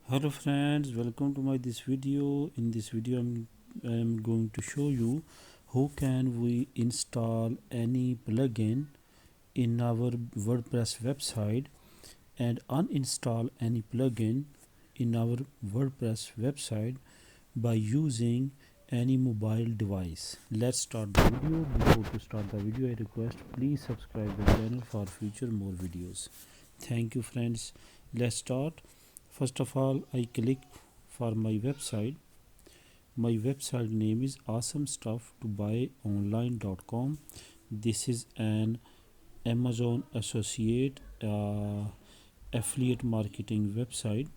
Hello friends, welcome to my this video. In this video I'm going to show you how can we install any plugin in our WordPress website and uninstall any plugin in our WordPress website by using any mobile device. Let's start the video. Before to start the video, I request please subscribe the channel for future more videos. Thank you friends. Let's start. First of all, I click for my website. My website name is awesomestufftobuyonline.com. This is an Amazon associate affiliate marketing website,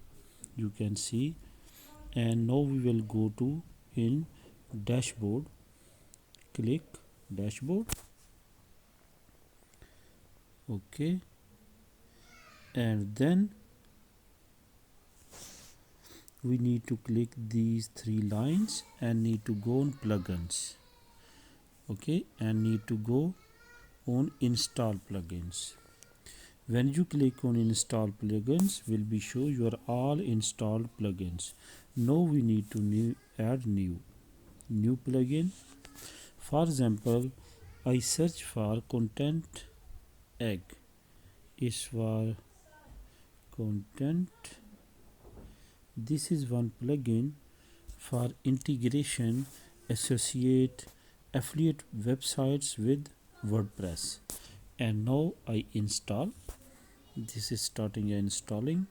you can see. And now we will go to in dashboard. Click dashboard. Okay, and then we need to click these three lines and need to go on plugins. Okay, and need to go on install plugins. When you click on install plugins, will be show your all installed plugins. Now we need to add new plugin. For example, I search for content egg. Is for content. This is one plugin for integration associate affiliate websites with WordPress. And now I install. This is starting installing,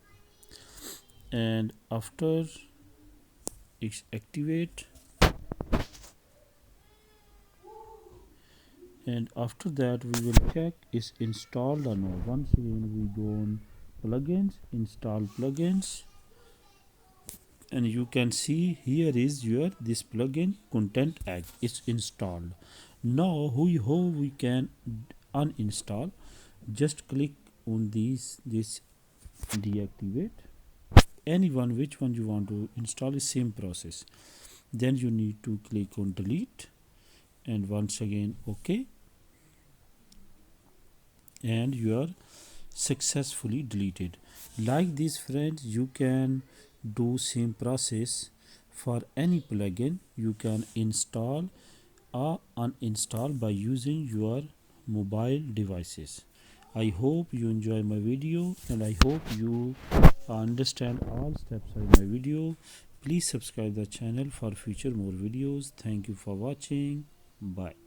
and after it's activate, and after that we will check is installed or not. Once again we go on plugins, install plugins, and you can see here is your this plugin content egg is installed. Now how we can uninstall? Just click on this deactivate anyone, which one you want to install is same process. Then you need to click on delete, and once again OK, and you are successfully deleted. Like this friends, you can do same process for any plugin. You can install or uninstall by using your mobile devices. I hope you enjoy my video, and I hope you understand all steps of my video. Please subscribe the channel for future more videos. Thank you for watching. Bye.